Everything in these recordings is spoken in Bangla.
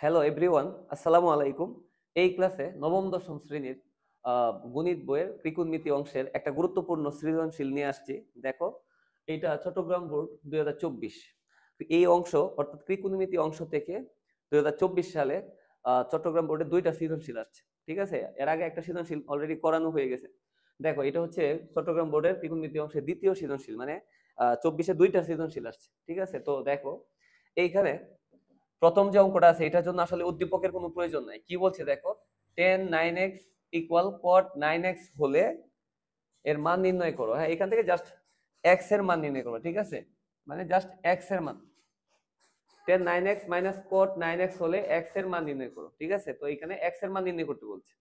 হ্যালো এভরিওয়ান, আসসালামু আলাইকুম। এই ক্লাসে নবম দশম শ্রেণীর গণিত বইয়ের ত্রিকোণমিতি অংশের একটা গুরুত্বপূর্ণ সৃজনশীল নিয়ে আসছি। দেখো, এটা চট্টগ্রাম বোর্ড 2024 এই অংশ অর্থাৎ ত্রিকোণমিতি অংশ থেকে 2024 সালে চট্টগ্রাম বোর্ডে দুইটা সৃজনশীল আসছে। ঠিক আছে, এর আগে একটা সৃজনশীল অলরেডি করানো হয়ে গেছে। দেখো, এটা হচ্ছে চট্টগ্রাম বোর্ডের ত্রিকোণমিতি অংশের দ্বিতীয় সৃজনশীল, মানে 24-এ দুইটা সৃজনশীল আসছে। ঠিক আছে, তো দেখো এইখানে প্রথম যে অঙ্কটা আছে এটার জন্য আসলে উদ্দীপকের কোনো প্রয়োজন নাই। কি বলছে দেখো, tan 9x equal cot 9x হলে এর মান নির্ণয় করো। হ্যাঁ, এখান থেকে জাস্ট x এর মান নির্ণয় করো। ঠিক আছে, মানে জাস্ট x এর মান, tan 9x minus cot 9x হলে x এর মান নির্ণয় করো। ঠিক আছে, তো এখানে x এর মান নির্ণয় করতে বলছে।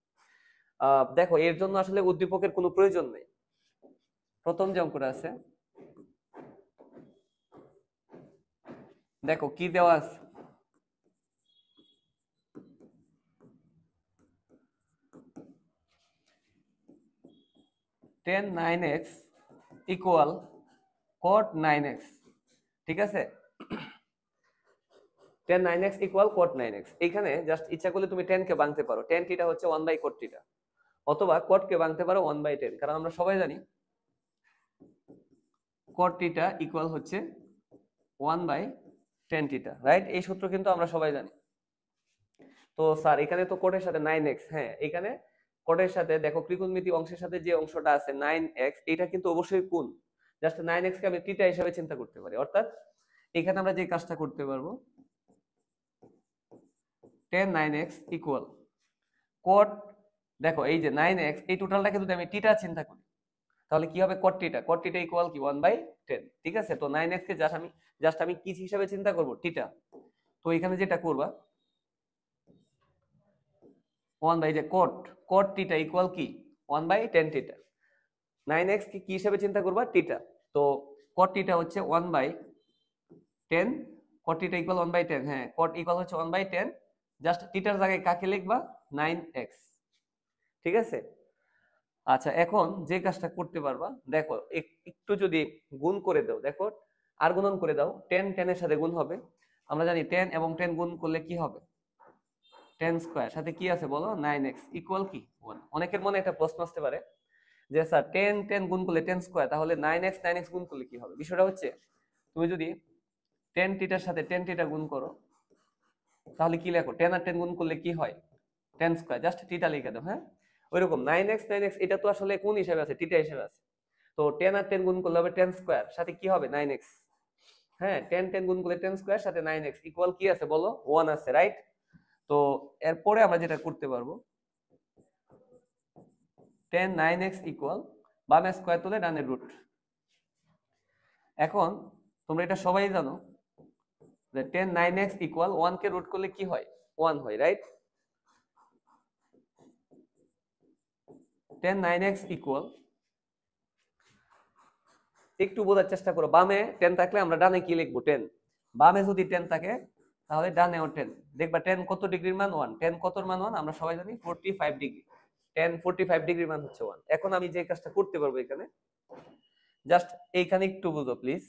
দেখো, এর জন্য আসলে উদ্দীপকের কোনো প্রয়োজন নেই। প্রথম যে অঙ্কটা আছে দেখো কি দেওয়া আছে, tan 9x equal cot 9x। ঠিক আছে, tan 9x equal cot 9x। এখানে জাস্ট ইচ্ছা করলে তুমি tan কে ভাঙতে পারো, tan থিটা হচ্ছে 1 বাই cot থিটা, অথবা cot কে ভাঙতে পারো 1 বাই tan, কারণ আমরা সবাই জানি cot থিটা ইকুয়াল হচ্ছে 1 বাই tan থিটা, রাইট? এই সূত্র কিন্তু আমরা সবাই জানি। তো স্যার, এখানে তো cot এর সাথে 9x, হ্যাঁ এখানে cot এর সাথে দেখো ত্রিকোণমিতি অংশের সাথে যে অংশটা আছে 9x, এটা কিন্তু অবশ্যই কোণ। জাস্ট 9x কে আমি থিটা হিসেবে চিন্তা করতে পারি, অর্থাৎ এখানে আমরা যে কাজটা করতে পারবো, tan 9x ইকুয়াল cot, দেখো এই যে 9x এই টোটালটাকে যদি আমি থিটা চিন্তা করি তাহলে কি হবে, cot theta. cot theta equal কি 1 বাই 10। ঠিক আছে, তো 9x কে জাস্ট আমি কি হিসাবে চিন্তা করব, থিটা। তো এখানে যেটা করবা 1 বাই যে cot থিটা ইকুয়াল কি 1 বাই 10 থিটা। 9x কে কি হিসাবে চিন্তা করবা, থিটা। তো cot থিটা হচ্ছে 1 by 10, cot theta equal 1 by 10। হ্যাঁ, cot ইকুয়াল হচ্ছে 1 বাই 10, জাস্ট থিটার জায়গায় কাকে লিখবা, 9x। ঠিক আছে, আচ্ছা এখন যে কাজটা করতে পারবা, দেখো একটু যদি গুণ করে দাও, দেখো আর গুণন করে দাও, 10 10 এর সাথে গুণ হবে। আমরা জানি 10 এবং 10 গুণ করলে কি হবে, 10 স্কয়ার, সাথে কি আছে বলো, 9x ইকুয়াল কি 1। অনেকের মনে একটা প্রশ্ন আসতে পারে যে স্যার 10 10 গুণ করলে 10 স্কয়ার, তাহলে 9x 9x গুণ করলে কি হবে? বিষয়টা হচ্ছে, তুমি যদি 10 থিটার সাথে 10 থিটা গুণ করো তাহলে কি লেখো, 10 আর 10 গুণ করলে কি হয়, 10 স্কয়ার, জাস্ট থিটা লিখে দাও। হ্যাঁ, ওইরকম 9x 9x এটা তো আসলে কোন হিসাবে আছে, থিটা হিসাবে আছে। তো 10 আর 10 গুণ করলে হবে 10 স্কয়ার, সাথে কি হবে, 9x। হ্যাঁ, 10 10 গুণ করলে 10 স্কয়ার, সাথে 9x ইকুয়াল কি আছে বলো, 1 আছে, রাইট? তো এরপরে আমরা যেটা করতে পারবো, 10 9x ইকুয়াল বামে স্কয়ার তুলে ডানে রুট। এখন তোমরা এটা সবাই জানো যে 10 9x ইকুয়াল 1 কে রুট করলে কি হয়, 1 হয়, রাইট? 10 9x ইকুয়াল, একটু বোঝার চেষ্টা করো, বামে 10 থাকলে আমরা ডানে কি লিখবো, 10। বামে যদি 10 থাকে তাহলে ডানেও 10। দেখবা 10 কত ডিগ্রির মান, 1। 10 কতর মান 1 আমরা সবাই জানি, 45 ডিগ্রি। 10 45 ডিগ্রির মান হচ্ছে 1। এখন আমি যে কাজটা করতে পারবো এখানে, জাস্ট এইখানে একটু বুঝো প্লিজ,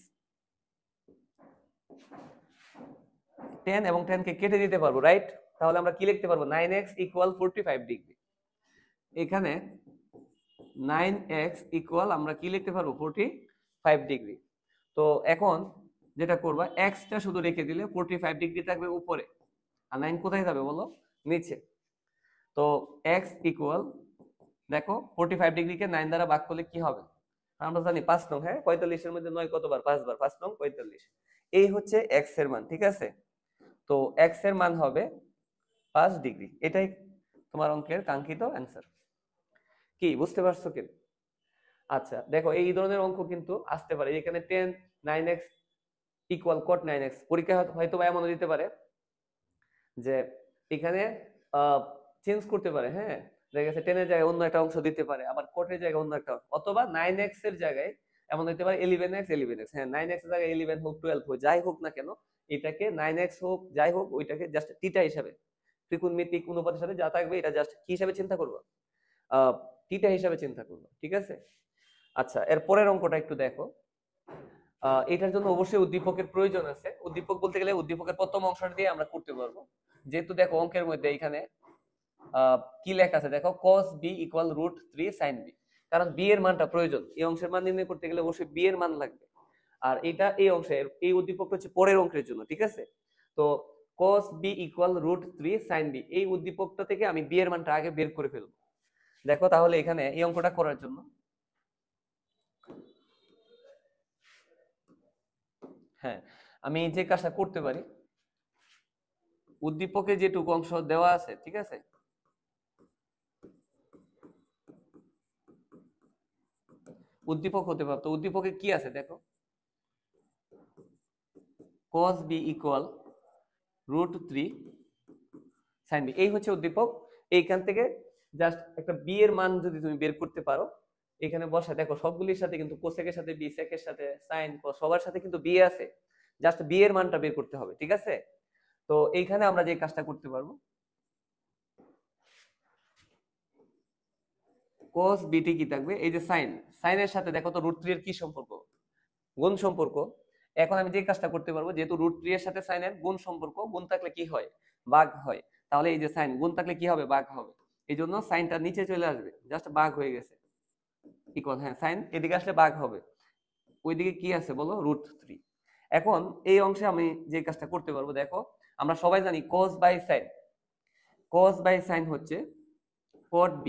10 এবং 10 কে কেটে দিতে পারবো, রাইট? তাহলে আমরা কি লিখতে পারবো, 9x ইকুয়াল 45 ডিগ্রি। এখানে 9x ইকুয়াল আমরা কি লিখতে পারবো, 45 ডিগ্রি। তো এখন যেটা করবা, x টা শুধু রেখে দিলে 45 ডিগ্রি থাকবে উপরে, আর 9 কোথায় যাবে বলো, নিচে। তো x ইকুয়াল, দেখো 45 ডিগ্রিকে 9 দ্বারা ভাগ করলে কি হবে, আমরা জানি 5 নং। হ্যাঁ, 45 এর মধ্যে 9 কতবার, 5 বার, 5 নং 45। এই হচ্ছে x এর মান। ঠিক আছে, তো x এর মান হবে 5 ডিগ্রি। এটাই তোমার অঙ্কের কাঙ্ক্ষিত অ্যান্সার। কি বুঝতে পারছো কি? আচ্ছা দেখো, এই ধরনের অঙ্ক কিন্তু আসতে পারে, এখানে 10 9x ইকুয়াল cot 9x। পরীক্ষা হয়তো বা এমনও দিতে পারে যে এখানে চেঞ্জ করতে পারে। হ্যাঁ, দেখা গেছে 10 এর জায়গায় অন্য একটা অংশ দিতে পারে, আবার cot এর জায়গায় অন্য একটা, অথবা 9x এর জায়গায় এমন দিতে পারে 11x 11x। হ্যাঁ, 9x এর জায়গায় 11 হোক 12 হোক, যাই হোক না কেন, এটাকে 9x হোক যাই হোক, ওইটাকে জাস্ট থিটা হিসাবে, ত্রিকোণমিতিক অনুপাতের সাথে যা থাকবে এটা জাস্ট কি হিসাবে চিন্তা করবো, থিটা হিসাবে চিন্তা করবো। ঠিক আছে, আচ্ছা এর পরের অঙ্কটা একটু দেখো। এটার জন্য অবশ্যই উদ্দীপকের প্রয়োজন আছে। উদ্দীপক বলতে গেলে উদ্দীপকের প্রথম অংশটা দিয়ে আমরা করতে পারবো। যেহেতু দেখো অঙ্কের মধ্যে এখানে কি লেখা আছে দেখো, cos b equal √3 sin b, কারণ b এর মানটা প্রয়োজন, এই অংশের মান নির্ণয় করতে গেলে অবশ্যই b এর মান লাগবে। আর এটা এই অংশের এই উদ্দীপকটা হচ্ছে পরের অঙ্কের জন্য, ঠিক আছে? তো cos b equal √3 sin b, এই উদ্দীপকটা থেকে আমি b এর মানটা আগে বের করে ফেলবো। দেখো তাহলে এখানে এই অঙ্কটা করার জন্য হ্যাঁ আমি যে কাজটা করতে পারি, উদ্দীপকে যেটুকু অংশ দেওয়া আছে, ঠিক আছে, উদ্দীপক হতে পারতো, উদ্দীপকে কি আছে দেখো, cos b equal √3 sin b, এই হচ্ছে উদ্দীপক। এইখান থেকে জাস্ট একটা b এর মান যদি তুমি বের করতে পারো, এখানে বসা দেখো সবগুলির সাথে কিন্তু কোসেকের সাথে b, সেকের সাথে sin, cos সবার সাথে কিন্তু b আছে, জাস্ট b এর মানটা বের করতে হবে, ঠিক আছে? তো এইখানে আমরা যে কাজটা করতে পারবো, cos bt কি থাকবে, এই যে sin, এর সাথে দেখো তো √3 এর কি সম্পর্ক, গুণ সম্পর্ক। এখন আমি যে কাজটা করতে পারবো, যেহেতু √3 এর সাথে sin এর গুণ সম্পর্ক, গুণ থাকলে কি হয়, ভাগ হয়, তাহলে এই যে sin গুণ থাকলে কি হবে, ভাগ হবে, এই জন্য সাইনটা নিচে চলে আসবে, জাস্ট ভাগ হয়ে গেছে ইকুয়াল, হ্যাঁ সাইন এদিকে আসলে ভাগ হবে, ওইদিকে কি আছে বলো, √3। এখন এই অংশে আমি যে কাজটা করতে পারবো, দেখো আমরা সবাই জানি cos বাই sin, হচ্ছে cot b,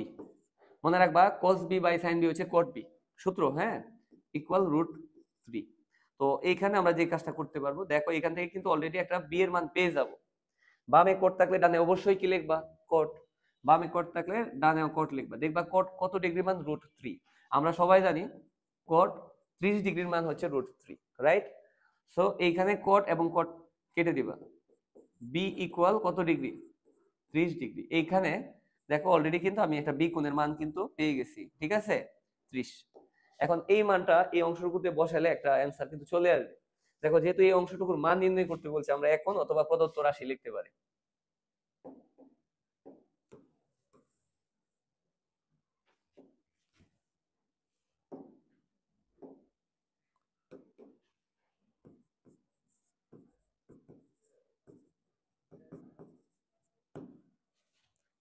মনে রাখবা cos b by sin b হচ্ছে cot b, সূত্র, হ্যাঁ, ইকুয়াল √3। তো এইখানে আমরা যে কাজটা করতে পারবো, দেখো এখান থেকে কিন্তু অলরেডি একটা b এর মান পেয়ে যাব। বামে কোট থাকলে ডানে অবশ্যই কি লিখবা, কোট, বামে কোট থাকলে ডানেও কোট লিখবা, দেখবা কোট কত ডিগ্রি মান, √3। আমরা সবাই জানি কোট 30 ডিগ্রির মান হচ্ছে √3, রাইট? সো এইখানে কোট এবং কোট কেটে দিবা, b ইকুয়াল কত ডিগ্রি, 30 ডিগ্রি। এইখানে দেখো অলরেডি কিন্তু আমি একটা বি কোণের মান কিন্তু পেয়ে গেছি, ঠিক আছে, 30। এখন এই মানটা এই অংশটুকুতে বসালে একটা অ্যান্সার কিন্তু চলে আসবে। দেখো যেহেতু এই অংশটুকুর মান নির্ণয় করতে বলছে, আমরা এখন অথবা প্রদত্ত রাশি লিখতে পারি।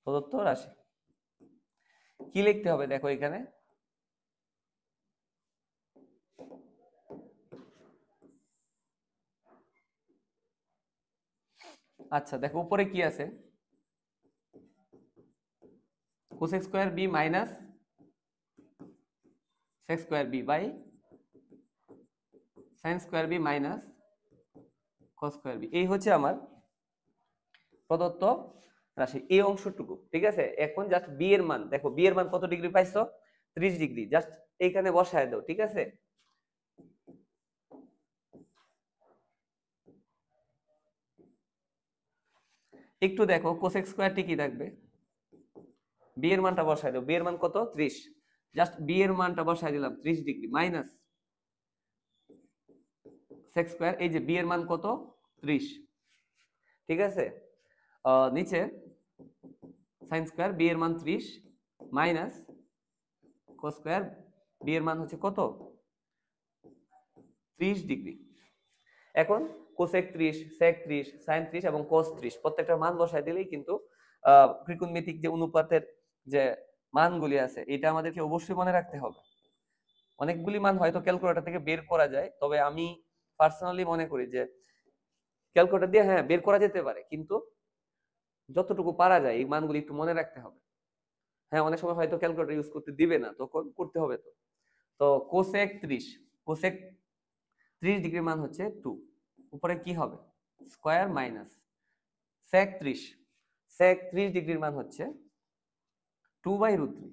প্রদত্ত রাশি কি লিখতে হবে দেখো এখানে, আচ্ছা দেখো উপরে কি আছে, cos square b minus sec square b by sin square b minus cos square b, এই হচ্ছে আমার প্রদত্ত রাশি এই অংশটুকু, ঠিক আছে? এখন জাস্ট b এর মান দেখো, b এর মান কত ডিগ্রি পাইছো, 30 ডিগ্রি, জাস্ট এইখানে বসায় দাও, ঠিক আছে? একটু দেখো কোসেক স্কয়ারটি কি থাকবে, b এর মানটা বসায় দাও, b এর মান কত, 30, জাস্ট b এর মানটা বসায় দিলাম 30 ডিগ্রি মাইনাস sec স্কয়ার, এই যে b এর মান কত, 30, ঠিক আছে? নিচে sin স্কয়ার, b এর মান 30 মাইনাস cos স্কয়ার, b এর মান হচ্ছে কত, 30 ডিগ্রি। এখন কোসেক 30, সেক 30, সাইন 30 এবং cos 30 প্রত্যেকটার মান বসায় দিলেই কিন্তু ত্রিকোণমিতিক যে অনুপাতের যে মানগুলি আছে, এটা আমাদেরকে অবশ্যই মনে রাখতে হবে। অনেকগুলি মান হয়তো ক্যালকুলেটর থেকে বের করা যায়, তবে আমি পার্সোনালি মনে করি যে ক্যালকুলেটর দিয়ে হ্যাঁ বের করা যেতে পারে, কিন্তু যতটুকু পারা যায় এই মানগুলি একটু মনে রাখতে হবে। হ্যাঁ অনেক সময় হয়তো ক্যালকুলেটর ইউজ করতে দিবে না, তখন করতে হবে। তো তো কোসেক 30, কোসেক 30 ডিগ্রি মান হচ্ছে 2, উপরে কি হবে, স্কয়ার মাইনাস সেক 30, সেক 30 ডিগ্রির মান হচ্ছে 2/√3,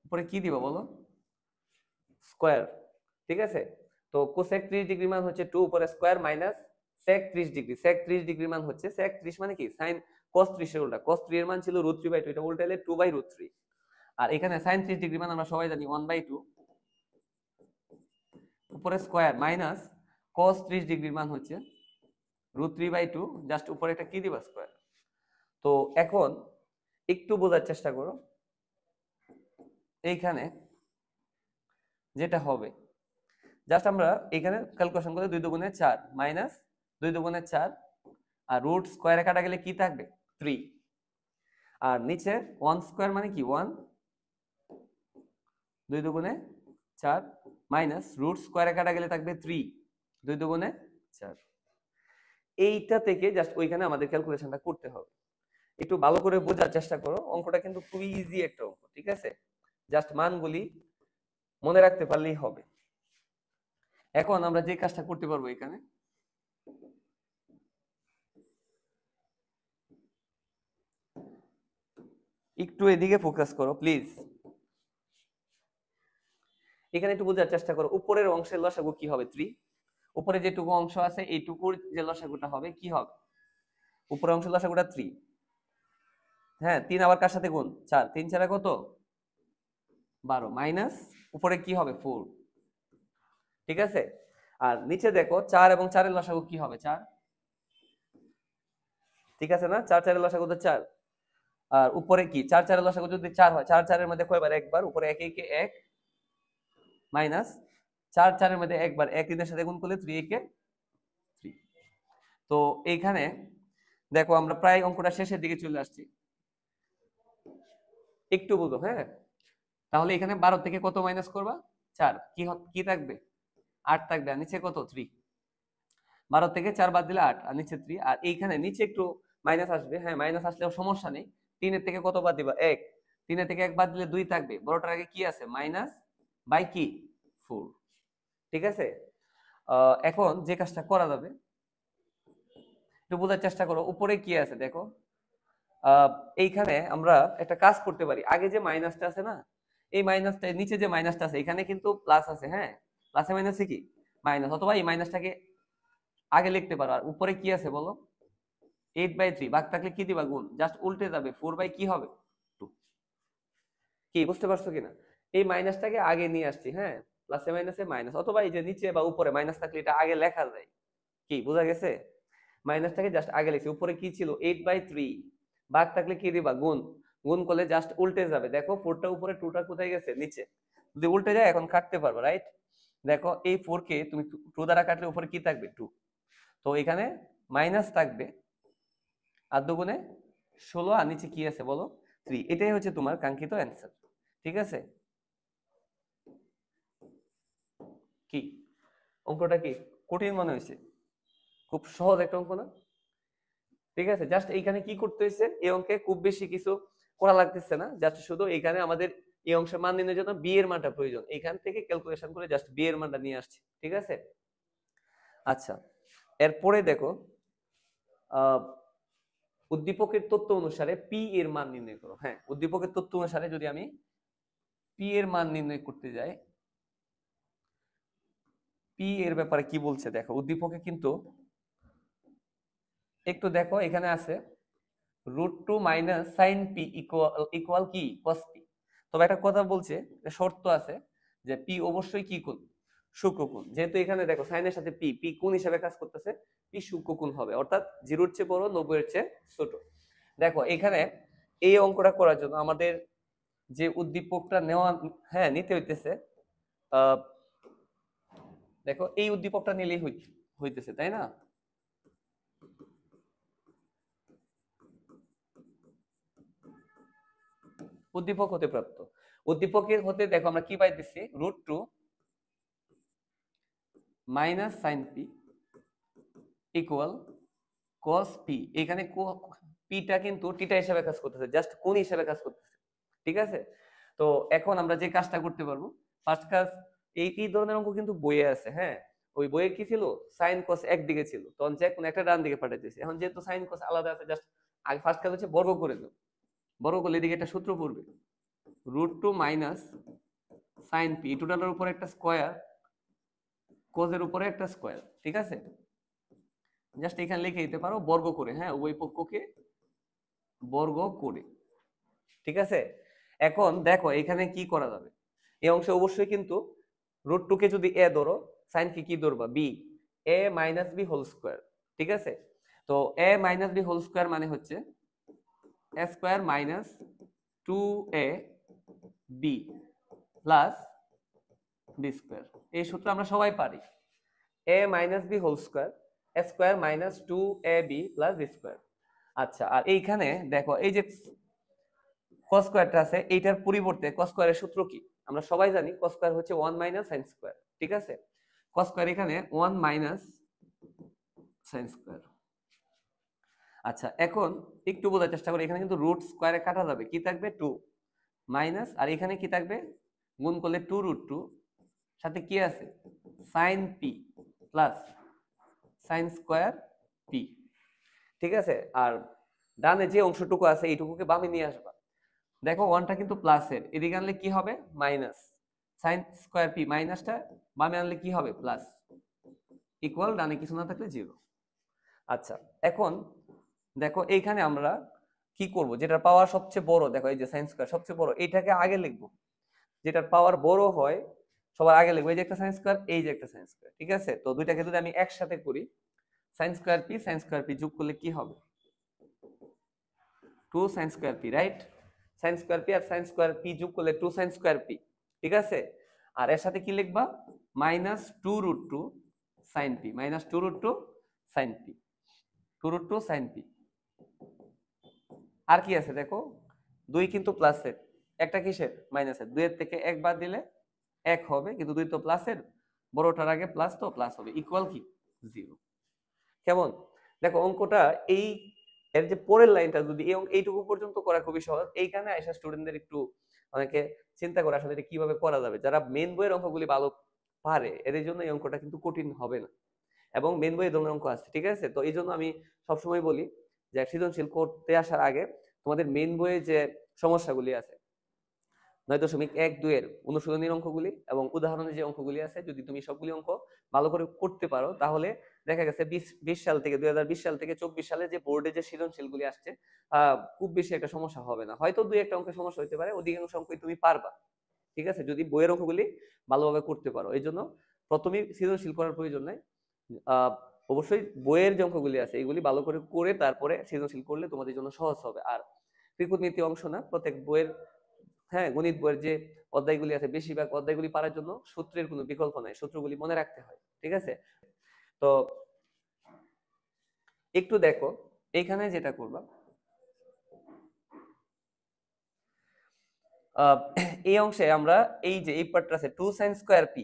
উপরে কি দিবা বলো, স্কয়ার, ঠিক আছে? তো কোসেক 30 ডিগ্রি মান হচ্ছে 2, উপরে স্কয়ার মাইনাস সেক 30 ডিগ্রি, সেক 30 ডিগ্রি মান হচ্ছে, সেক 30 মানে কি, সাইন cos 30 এর উল্টা, cos 3 এর মান ছিল √3/2, এটা উল্টাইলে 2/√3। আর এখানে সাইন 30 ডিগ্রি মান আমরা সবাই জানি 1/2, উপরে স্কয়ার মাইনাস cos 30 ডিগ্রির মান হচ্ছে √3/2, জাস্ট উপরে একটা কি দিবা, স্কয়ার। তো এখন একটু বোঝার চেষ্টা করো, এইখানে যেটা হবে, জাস্ট আমরা এখানে ক্যালকুলেশন করে 2 দুগুণে 4 মাইনাস 2 দুগুণে 4 আর রুট স্কোয়ারে কাটা গেলে কি থাকবে 3, আর নিচে 1 স্কোয়ার মানে কি 1, 2 দুগুণে 4 মাইনাস রুট স্কোয়ারে কাটা গেলে থাকবে 3, 2 দুগুণে 4। এইটা থেকে জাস্ট ওইখানে আমাদের ক্যালকুলেশনটা করতে হবে। একটু ভালো করে বোঝার চেষ্টা করো, অঙ্কটা কিন্তু খুবই ইজি একটা অঙ্ক, ঠিক আছে? জাস্ট মানগুলি মনে রাখতে পারলেই হবে। এখন আমরা যে কাজটা করতে পারবো এখানে, একটু এদিকে ফোকাস করো প্লিজ। এখানে একটু বোঝার চেষ্টা করো, উপরের অংশের লসাগু কি হবে 3, উপরে যেটুকু অংশ আছে এইটুকুর যে লসাগুটা হবে কি হবে, উপরের অংশের লসাগুটা 3, হ্যাঁ 3 আবার কার সাথে গুণ 4, 3 4 কত 12 মাইনাস উপরে কি হবে 4, ঠিক আছে? আর নিচে দেখো 4 এবং 4 এর লসাগু কি হবে 4, ঠিক আছে না? 4 4 এর লসাগু তো 4, আর উপরে কি 4 4 এর লসাগু যদি 4 হয় 4 4 এর মধ্যে কয়বার একবার, উপরে 1 1 1 মাইনাস 4 4 এর মধ্যে একবার 1 3 এর সাথে গুণ করলে 3 1 3। তো এইখানে দেখো আমরা প্রায় অঙ্কটা শেষের দিকে চলে আসছি, একটু বুঝো হ্যাঁ। তাহলে এখানে 12 থেকে কত মাইনাস করবা 4, কি থাকবে 8 থাকবে, আর নিচে কত 3, 12 থেকে 4 বাদ দিলে 8 আর নিচে 3, আর এইখানে নিচে একটু মাইনাস আসবে, হ্যাঁ মাইনাস আসলেও সমস্যা নেই। 3 এর থেকে কত বাদ দিবা 1, 3 এর থেকে 1 বাদ দিলে 2 থাকবে, বড়টার আগে কি আছে মাইনাস বাই কি 4, ঠিক আছে? এখন যে কাজটা করা যাবে একটু বোঝার চেষ্টা করো, উপরে কি আছে দেখো, এইখানে আমরা একটা কাজ করতে পারি, আগে যে মাইনাসটা আছে না, এই মাইনাসটা নিচে যে মাইনাসটা আছে এখানে কিন্তু প্লাস আছে, হ্যাঁ প্লাসে মাইনাসে কি মাইনাস, অথবা এই মাইনাসটাকে আগে লিখতে পারো। আর উপরে কি আছে বলো 8/3, ভাগ থাকলে কি দিবা গুণ, জাস্ট উল্টে যাবে 4 কি হবে 2, কি বুঝতে পারছো কিনা? এই মাইনাসটাকে আগে নিয়ে আসছি, হ্যাঁ প্লাসে মাইনাসে মাইনাস, অথবা এই যে নিচে বা উপরে মাইনাস থাকলে এটা আগে লেখা যায়, কি বোঝা গেছে? মাইনাসটাকে জাস্ট আগে লিখছি, উপরে কি ছিল 8/3, ভাগ থাকলে কি দিবা গুণ, গুণ করলে জাস্ট উল্টে যাবে, দেখো 4টা উপরে 2টা কোথায় গেছে নিচে, যদি উল্টে যায় এখন কাটতে পারবো রাইট। দেখো এই 4 কে তুমি 2 দ্বারা কাটলে উপরে কি থাকবে 2, তো এখানে মাইনাস থাকবে, আর দুগুণে 16, আর নিচে কি আছে বলো 3, এটাই হচ্ছে তোমার কাঙ্ক্ষিত অ্যান্সার, ঠিক আছে? কি অঙ্কটা কি কঠিন মনে হয়েছে? খুব সহজ একটা অঙ্ক না? ঠিক আছে, জাস্ট এইখানে কি করতে হয়েছে, এই অঙ্কে খুব বেশি কিছু করা লাগতেছে না, জাস্ট শুধু এখানে আমাদের এই অংশের মান নির্ণয়ের জন্য বি এর মানটা প্রয়োজন, এখান থেকে ক্যালকুলেশন করে জাস্ট বি এর মানটা নিয়ে আসছি, ঠিক আছে? আচ্ছা, এরপরে দেখো উদ্দীপকের তথ্য অনুসারে পি এর মান নির্ণয় করো। হ্যাঁ, উদ্দীপকের তথ্য অনুসারে যদি আমি পি এর মান নির্ণয় করতে যাই, পি এর ব্যাপারে কি বলছে দেখো, উদ্দীপকে কিন্তু একটু দেখো এখানে আছে √2 মাইনাস সাইন পি ইকুয়াল কি কস পি। তবে একটা কথা বলছে, শর্ত আছে যে পি অবশ্যই কি কোণ, সূক্ষ্মকোণ, যেহেতু এখানে দেখো সাইনের সাথে পি, পি কোণ হিসাবে কাজ করতেছে, পি সূক্ষ্মকোণ হবে, অর্থাৎ 0-র চেয়ে বড় 90-এর চেয়ে ছোট। দেখো এখানে এই অঙ্কটা করার জন্য আমাদের যে উদ্দীপকটা নেওয়া, হ্যাঁ নিতে হইতেছে, দেখো এই উদ্দীপকটা নিলেই হইতেছে তাই না? উদ্দীপক হতে প্রাপ্ত, উদ্দীপকের হতে দেখো আমরা কি পাইতেছি √2 মাইনাস সাইন পি ইকুয়াল কস পি। এখানে পিটা কিন্তু টিটা হিসাবে কাজ করতেছে, জাস্ট কোণ হিসাবে কাজ করতেছে, ঠিক আছে? তো এখন আমরা যে কাজটা করতে পারবো, ফার্স্ট কাজ, এই ধরনের অঙ্ক কিন্তু বইয়ে আছে, হ্যাঁ ওই বইয়ে কি ছিল সাইন কস একদিকে ছিল, তখন যে কোনো একটা ডান দিকে পাঠাইতেছি, এখন যেহেতু সাইন কস আলাদা আছে, জাস্ট আগে ফার্স্ট কাজ হচ্ছে বর্গ করে দাও, বর্গ করলে এদিকে একটা সূত্র পড়বে √2 মাইনাস সাইন পি, টোটালের উপরে একটা স্কয়ার কোজের উপরে একটা স্কয়ার, ঠিক আছে? জাস্ট এখানে লিখে দিতে পারো বর্গ করে, হ্যাঁ উভয় পক্ষকে বর্গ করে, ঠিক আছে? এখন দেখো এখানে কি করা যাবে, এই অংশে অবশ্যই কিন্তু √2 কে যদি এ ধরো, সাইন কি ধরবা b, a minus b whole square, ঠিক আছে? তো a minus b whole square মানে হচ্ছে a square minus 2a b plus b square. এই সূত্র আমরা সবাই পারি, a minus b whole square square minus 2ab plus b square. আচ্ছা, আর এইখানে দেখো এই যে cos স্কয়ারটা আছে, এইটার পরিবর্তে cos স্কয়ারের সূত্র কি? আমরা সবাই জানি cos স্কয়ার হচ্ছে 1 মাইনাস sin স্কয়ার, ঠিক আছে? cos স্কয়ার এখানে 1 মাইনাস sin স্কয়ার। আচ্ছা, এখন একটু বোঝার চেষ্টা করি, এখানে কিন্তু রুট স্কয়ারে কাটা যাবে, কি থাকবে 2 মাইনাস, আর এখানে কি থাকবে গুণ করলে 2√2, সাথে কি আছে sin p plus sin square p, ঠিক আছে? আর ডানে যে অংশটুকু আছে এইটুকুকে বামে নিয়ে আসবা। দেখো ওয়ানটা কিন্তু প্লাসের, এদিকে আনলে কি হবে মাইনাস, সাইন স্কয়ার পি মাইনাসটা বামে আনলে কি হবে প্লাস, ইকুয়াল ডানে কিছু না থাকলে জিরো। আচ্ছা, এখন দেখো এইখানে আমরা কি করব, যেটার পাওয়ার সবচেয়ে বড়, দেখো এই যে সাইন স্কয়ার সবচেয়ে বড়, এইটাকে আগে লিখবো, যেটার পাওয়ার বড় হয় সবার আগে লিখবো। এই যে একটা সাইন স্কয়ার, এই যে একটা সাইন স্কয়ার, ঠিক আছে? তো দুইটাকে যদি আমি একসাথে করি, সাইন স্কয়ার পি যোগ করলে কি হবে 2 sine square p, right? Sine square p আর সাইন স্কয়ার পি যোগ করলে 2 সাইন স্কয়ার পি, ঠিক আছে? আর এর সাথে কি লিখবা minus 2√2 sine p, minus 2√2 sine p, 2√2 sine p. আর কি আছে দেখো, 2 কিন্তু প্লাসের, একটা কিসের মাইনাসের, 2 এর থেকে 1 বাদ দিলে 1 হবে, কিন্তু 2 তো প্লাসের, বড়টার আগে প্লাস, তো প্লাস হবে, ইকুয়াল কি 0। কেমন? দেখো অঙ্কটা এই এর যে পরের লাইনটা যদি এইটুকু পর্যন্ত করা খুবই সহজ, এইখানে আইসা স্টুডেন্টদের একটু অনেকে চিন্তা করে আসলে এটা কিভাবে করা যাবে। যারা মেন বইয়ের অঙ্কগুলি ভালো পারে এদের জন্য এই অঙ্কটা কিন্তু কঠিন হবে না, এবং মেন বইয়ে ধরনের অঙ্ক আছে, ঠিক আছে? তো এই জন্য আমি সবসময় বলি যে সৃজনশীল করতে আসার আগে তোমাদের মেন বইয়ে যে সমস্যাগুলি আছে 9.1-2 এর অনুশীলনীর অঙ্কগুলি এবং উদাহরণের যে অঙ্কগুলি আছে, যদি তুমি সবগুলি অঙ্ক ভালো করে করতে পারো, তাহলে দেখা গেছে 20 সাল থেকে 2020 সাল থেকে 24 সালে যে বোর্ডে যে সৃজনশীলগুলি আসছে খুব বেশি একটা সমস্যা হবে না। হয়তো 2-1টা অঙ্কের সমস্যা হতে পারে, অধিকাংশ অঙ্কই তুমি পারবা, ঠিক আছে, যদি বইয়ের অঙ্কগুলি ভালোভাবে করতে পারো। এই জন্য প্রথমেই সৃজনশীল করার প্রয়োজন নাই, অবশ্যই বইয়ের যে অঙ্কগুলি আছে এগুলি ভালো করে তারপরে সৃজনশীল করলে তোমাদের জন্য সহজ হবে। আর ত্রিকোণমিতি অংশ না, প্রত্যেক বইয়ের, হ্যাঁ, গণিত বইয়ের যে অধ্যায়গুলি আছে বেশিরভাগ অধ্যায়গুলি পারার জন্য সূত্রের কোনো বিকল্প নাই, সূত্রগুলি মনে রাখতে হয়, ঠিক আছে? তো একটু দেখো এইখানে যেটা করবা, এই অংশে আমরা এই যে এই পার্টটা আছে 2 sin স্কয়ার পি,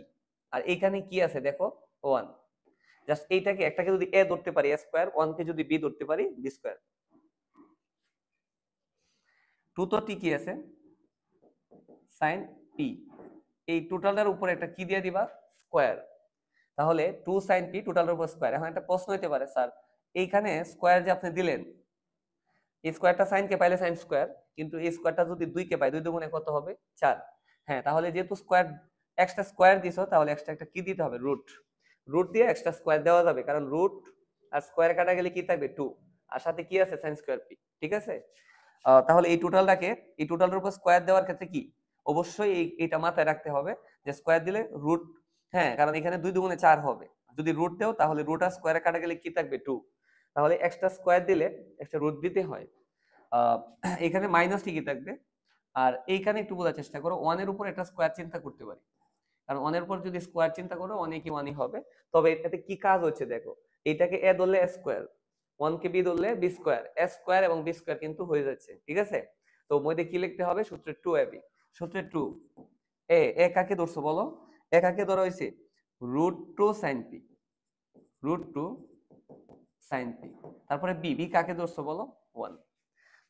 আর এইখানে কি আছে দেখো 1, জাস্ট এইটাকে একটাকে যদি a ধরতে পারি a স্কয়ার, 1 কে যদি b ধরতে পারি b স্কয়ার, 2 তো ঠিকই আছে sin p, এই টোটালটার উপরে একটা কি দিয়ে দিবা স্কয়ার, তাহলে 2 sin p টোটালের উপর স্কয়ার। এখন একটা প্রশ্ন হতে পারে, স্যার এইখানে স্কয়ার যে আপনি দিলেন, এই স্কয়ারটা sin কে পাইলে sin স্কয়ার, কিন্তু এই স্কয়ারটা যদি 2 কে পাই, 2 দুগুণে কত হবে 4। হ্যাঁ, তাহলে যেহেতু স্কয়ার এক্সট্রা স্কয়ার দিছো, তাহলে এক্সট্রা একটা কি দিতে হবে রুট, রুট দিয়ে এক্সট্রা স্কয়ার দেওয়া যাবে, কারণ রুট আর স্কয়ার কাটা গেলে কি থাকবে 2, আর সাথে কি আছে sin স্কয়ার p, ঠিক আছে? তাহলে এই টোটালটাকে, এই টোটালের উপর স্কয়ার দেওয়ার ক্ষেত্রে কি অবশ্যই এইটা মাথায় রাখতে হবে যে স্কয়ার দিলে রুট, হ্যাঁ, কারণ এখানে 2 দুগুণে 4 হবে, যদি রুট দাও তাহলে রুট আর স্কয়ারে কাটা গেলে কি থাকবে 2, তাহলে এক্সট্রা স্কয়ার দিলে একটা রুট দিতে হয়। এখানে মাইনাস ঠিকই থাকবে। আর এইখানে একটু বোঝার চেষ্টা করো, 1 এর উপর একটা স্কয়ার চিন্তা করতে পারি, কারণ 1 এর উপর যদি স্কয়ার চিন্তা করো 1 কি 1ই হবে। তবে এটাতে কি কাজ হচ্ছে দেখো, এটাকে a ধরলে a স্কয়ার, 1 কে b ধরলে b স্কয়ার, a স্কয়ার এবং b স্কয়ার কিন্তু হয়ে যাচ্ছে, ঠিক আছে? তো মধ্যে কি লিখতে হবে, সূত্রে 2ab, সূত্রে 2 a কাকে ধরছো বলো, a কাকে ধরা হয়েছে √2 sin p, √2 sin p, তারপরে b কাকে ধরছো বলো 1।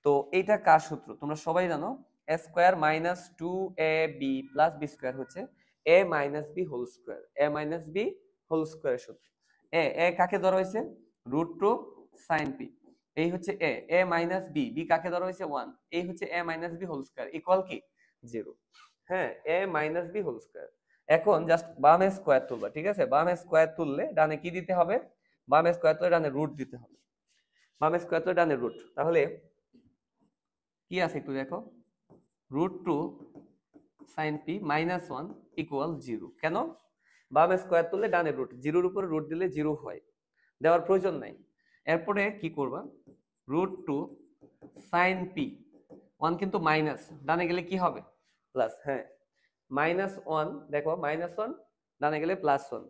তো এইটা কার সূত্র তোমরা সবাই জানো, a square minus 2ab plus b square হচ্ছে a minus b whole square, a minus b whole স্কয়ারের সূত্র। a কাকে ধরা হয়েছে √2 sin p, এই হচ্ছে a মাইনাস b কাকে ধরা হয়েছে 1, এই হচ্ছে a minus b whole square, equal কি 0। হ্যাঁ, a minus b whole square. এখন জাস্ট বামে স্কয়ার তুলবা, ঠিক আছে? বামে স্কয়ার তুললে ডানে কি দিতে হবে, বামে স্কয়ার তুললে ডানে রুট দিতে হবে, বামে স্কয়ার তুললে ডানে রুট, তাহলে কি আছে একটু দেখো, √2 sin p মাইনাস 1 ইকুয়াল 0। কেন? বামে স্কয়ার তুললে ডানে রুট, জিরোর উপরে রুট দিলে 0 হয়, দেওয়ার প্রয়োজন নাই। এরপরে কি করবা, √2 sin p, 1 কিন্তু মাইনাস, ডানে গেলে কি হবে প্লাস, হ্যাঁ -1, দেখো -1 ডানে গেলে +1,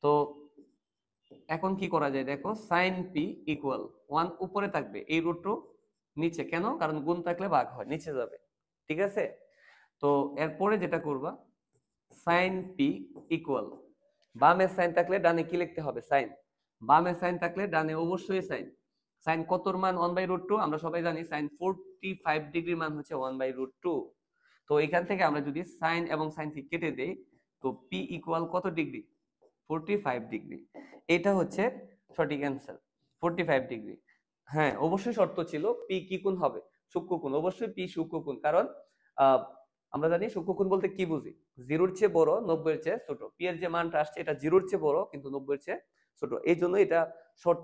তো এখন কি করা যায় দেখো, সাইন পি ইকুয়াল 1 উপরে থাকবে, এই রুট নিচে, কেন? কারণ গুণ থাকলে ভাগ হয়, নিচে যাবে। ঠিক আছে, তো এরপরে যেটা করবা, সাইন পি ইকুয়াল, বামে সাইন থাকলে ডানে কি লিখতে হবে? সাইন। বামে সাইন থাকলে ডানে অবশ্যই সাইন। সাইন কতর মান? 1/√2। আমরা সবাই জানি সাইন 45 ডিগ্রির মান হচ্ছে 1/√2। তো এখান থেকে আমরা যদি সাইন এবং সাইন কে কেটে দেই, তো পি ইকুয়াল কত ডিগ্রি? 45 ডিগ্রি। এটা হচ্ছে সঠিক অ্যান্সার, 45 ডিগ্রি। হ্যাঁ, অবশ্যই শর্ত ছিল পি কি কোণ হবে? সূক্ষ্মকোণ। অবশ্যই পি সূক্ষ্মকোণ, কারণ আহ, আমরা জানি সূক্ষ্মকোণ বলতে কি বুঝি? 0-র চেয়ে বড়, 90-এর চেয়ে ছোট। পি এর যে মানটা আসছে এটা 0-র চেয়ে বড় কিন্তু 90-এর চেয়ে ছোট, এই জন্য এটা শর্ত,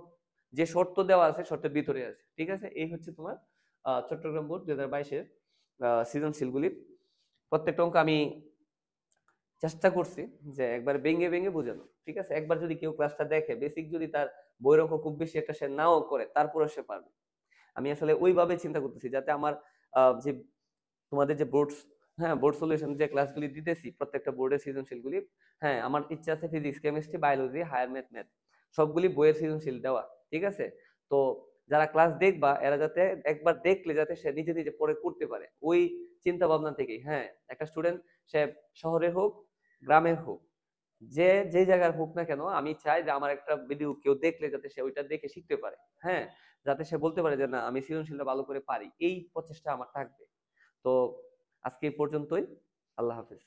যে শর্ত দেওয়া আছে শর্তের ভিতরে আছে। ঠিক আছে, এই হচ্ছে তোমার চট্টগ্রাম বোর্ড 2022-এর সৃজনশীলগুলি। প্রত্যেকটা অঙ্ক আমি চেষ্টা করছি যে একবার ভেঙে ভেঙে বোঝানো। ঠিক আছে, একবার যদি কেউ ক্লাসটা দেখে, বেসিক যদি তার বইয়ের অঙ্ক খুব বেশি একটা সে নাও করে, তারপরে সে পারবে। আমি আসলে ওইভাবে চিন্তা করতেছি যাতে আমার যে তোমাদের যে বোর্ড, হ্যাঁ বোর্ড সলিউশন যে ক্লাসগুলি দিতেছি, প্রত্যেকটা বোর্ডের সৃজনশীলগুলি, হ্যাঁ আমার ইচ্ছা আছে physics, chemistry, biology, higher math সবগুলি বইয়ের সৃজনশীল দেওয়া। ঠিক আছে, তো যারা ক্লাস দেখবা এরা যাতে একবার দেখলে যাতে সে নিজে নিজে পরে করতে পারে, ওই চিন্তা ভাবনা থেকেই। হ্যাঁ, একটা স্টুডেন্ট সে শহরের হোক গ্রামের হোক, যে যে জায়গার হোক না কেন, আমি চাই যে আমার একটা ভিডিও কেউ দেখলে যাতে সে ওইটা দেখে শিখতে পারে। হ্যাঁ, যাতে সে বলতে পারে যে না আমি সৃজনশীলটা ভালো করে পারি, এই প্রচেষ্টা আমার থাকবে। তো আজকে এই পর্যন্তই। আল্লাহ হাফেজ।